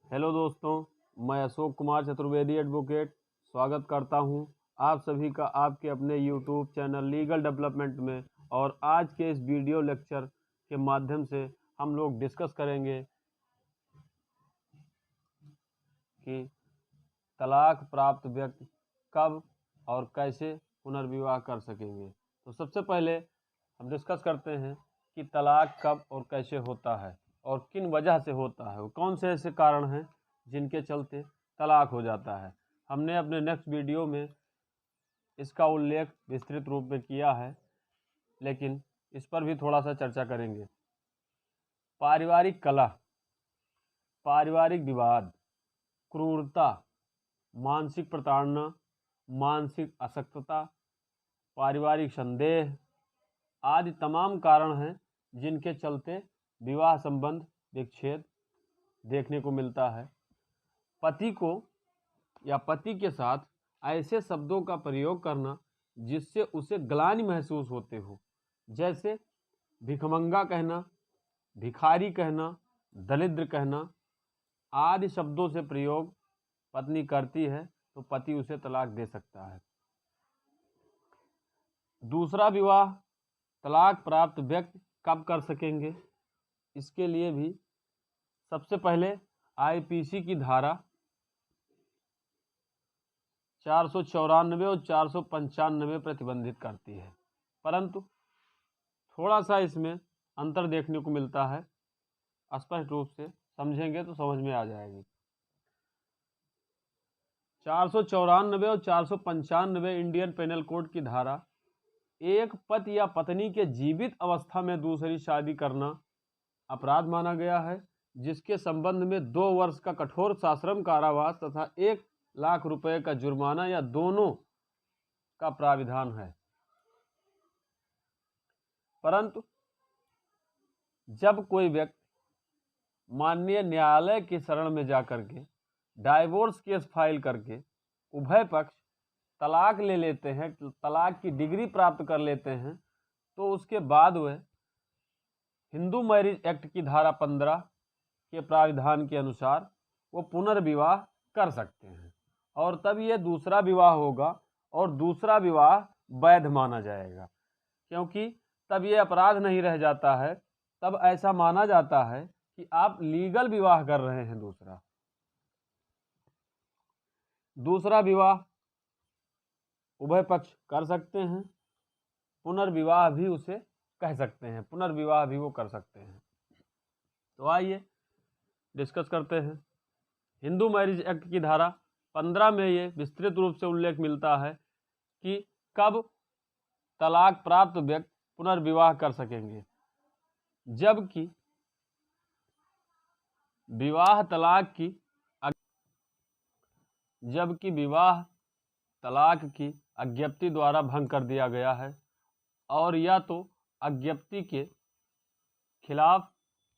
Hello दोस्तों, मैं Ashok Kumar Chaturvedi advocate स्वागत करता हूं आप सभी का आपके अपने यूट्यूब चैनल लीगल डेवलपमेंट में। और आज के इस वीडियो लेक्चर के माध्यम से हम लोग डिस्कस करेंगे कि तलाक प्राप्त व्यक्ति कब और कैसे पुनर्विवाह कर सकेंगे। तो सबसे पहले हम डिस्कस करते हैं कि तलाक कब और कैसे होता है और किन वजह से होता है, कौन से ऐसे कारण हैं जिनके चलते तलाक हो जाता है। हमने अपने नेक्स्ट वीडियो में इसका उल्लेख विस्तृत रूप में किया है, लेकिन इस पर भी थोड़ा सा चर्चा करेंगे। पारिवारिक कलह, पारिवारिक विवाद, क्रूरता, मानसिक प्रताड़ना, मानसिक अशक्तता, पारिवारिक संदेह आदि तमाम कारण हैं जिनके चलते विवाह संबंध विच्छेद देखने को मिलता है। पति को या पति के साथ ऐसे शब्दों का प्रयोग करना जिससे उसे ग्लानि महसूस होते हो, जैसे भिखमंगा कहना, भिखारी कहना, दरिद्र कहना आदि शब्दों से प्रयोग पत्नी करती है तो पति उसे तलाक दे सकता है। दूसरा विवाह तलाक प्राप्त व्यक्ति कब कर सकेंगे, इसके लिए भी सबसे पहले आईपीसी की धारा 494 और 495 प्रतिबंधित करती है, परंतु थोड़ा सा इसमें अंतर देखने को मिलता है। स्पष्ट रूप से समझेंगे तो समझ में आ जाएगी। 494 और 495 इंडियन पेनल कोड की धारा एक पति या पत्नी के जीवित अवस्था में दूसरी शादी करना अपराध माना गया है, जिसके संबंध में 2 वर्ष का कठोर सश्रम कारावास तथा 1 लाख रुपए का जुर्माना या दोनों का प्राविधान है। परंतु जब कोई व्यक्ति माननीय न्यायालय की शरण में जाकर के डाइवोर्स केस फाइल करके उभय पक्ष तलाक ले लेते हैं, तलाक की डिग्री प्राप्त कर लेते हैं, तो उसके बाद वह हिंदू मैरिज एक्ट की धारा 15 के प्राविधान के अनुसार वो पुनर्विवाह कर सकते हैं और तब ये दूसरा विवाह होगा और दूसरा विवाह वैध माना जाएगा, क्योंकि तब ये अपराध नहीं रह जाता है। तब ऐसा माना जाता है कि आप लीगल विवाह कर रहे हैं। दूसरा विवाह उभय पक्ष कर सकते हैं, पुनर्विवाह भी उसे कह सकते हैं, पुनर्विवाह भी वो कर सकते हैं। तो आइए डिस्कस करते हैं। हिंदू मैरिज एक्ट की धारा 15 में ये विस्तृत रूप से उल्लेख मिलता है कि कब तलाक प्राप्त व्यक्ति पुनर्विवाह कर सकेंगे, जबकि विवाह तलाक की अज्ञप्ति द्वारा भंग कर दिया गया है और या तो अज्ञप्ति के खिलाफ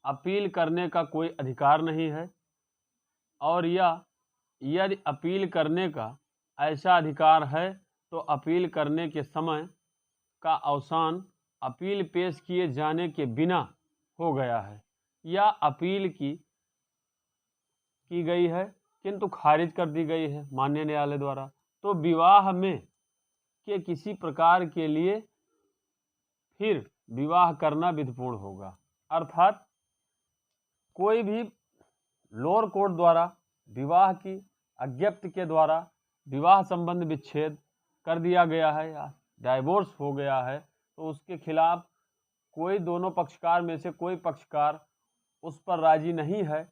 अपील करने का कोई अधिकार नहीं है, और या यदि अपील करने का ऐसा अधिकार है तो अपील करने के समय का अवसान अपील पेश किए जाने के बिना हो गया है, या अपील की गई है किंतु खारिज कर दी गई है माननीय न्यायालय द्वारा, तो विवाह में के किसी प्रकार के लिए फिर विवाह करना विधिपूर्ण होगा। अर्थात कोई भी लोअर कोर्ट द्वारा विवाह की अज्ञप्ति के द्वारा विवाह संबंध विच्छेद कर दिया गया है या डाइवोर्स हो गया है, तो उसके खिलाफ कोई दोनों पक्षकार में से कोई पक्षकार उस पर राजी नहीं है,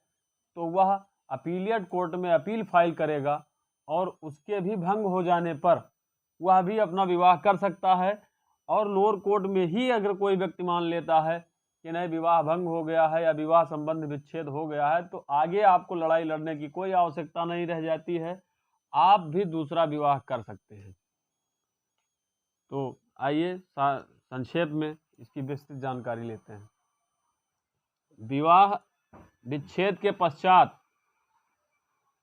तो वह अपीलिएट कोर्ट में अपील फाइल करेगा और उसके भी भंग हो जाने पर वह भी अपना विवाह कर सकता है। और लोअर कोर्ट में ही अगर कोई व्यक्ति मान लेता है कि नहीं विवाह भंग हो गया है या विवाह संबंध विच्छेद हो गया है, तो आगे आपको लड़ाई लड़ने की कोई आवश्यकता नहीं रह जाती है, आप भी दूसरा विवाह कर सकते हैं। तो आइए संक्षेप में इसकी विस्तृत जानकारी लेते हैं। विवाह विच्छेद के पश्चात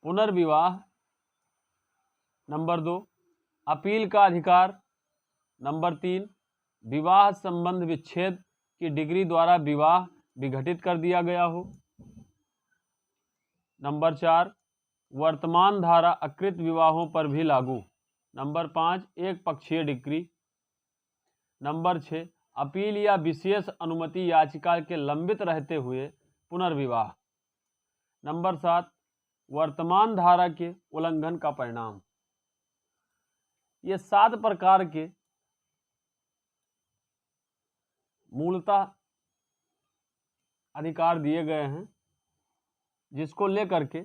पुनर्विवाह, नंबर 2 अपील का अधिकार, नंबर 3 विवाह संबंध विच्छेद की डिग्री द्वारा विवाह विघटित कर दिया गया हो, नंबर 4, वर्तमान धारा अकृत विवाहों पर भी लागू। नंबर 5, एक पक्षीय डिक्री। नंबर 6, अपील या विशेष अनुमति याचिका के लंबित रहते हुए पुनर्विवाह। नंबर 7, वर्तमान धारा के उल्लंघन का परिणाम। ये 7 प्रकार के मूलतः अधिकार दिए गए हैं, जिसको लेकर के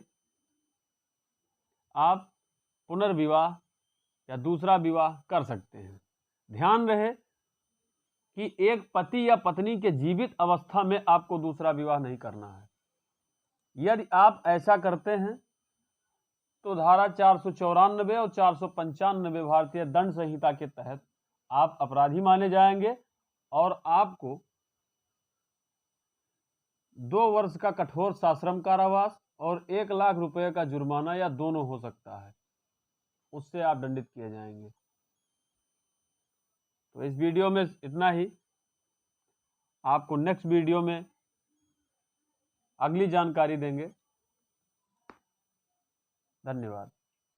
आप पुनर्विवाह या दूसरा विवाह कर सकते हैं। ध्यान रहे कि एक पति या पत्नी के जीवित अवस्था में आपको दूसरा विवाह नहीं करना है। यदि आप ऐसा करते हैं तो धारा 494 और 495 भारतीय दंड संहिता के तहत आप अपराधी माने जाएंगे और आपको 2 वर्ष का कठोर सश्रम कारावास और 1 लाख रुपए का जुर्माना या दोनों हो सकता है, उससे आप दंडित किए जाएंगे। तो इस वीडियो में इतना ही। आपको नेक्स्ट वीडियो में अगली जानकारी देंगे। धन्यवाद।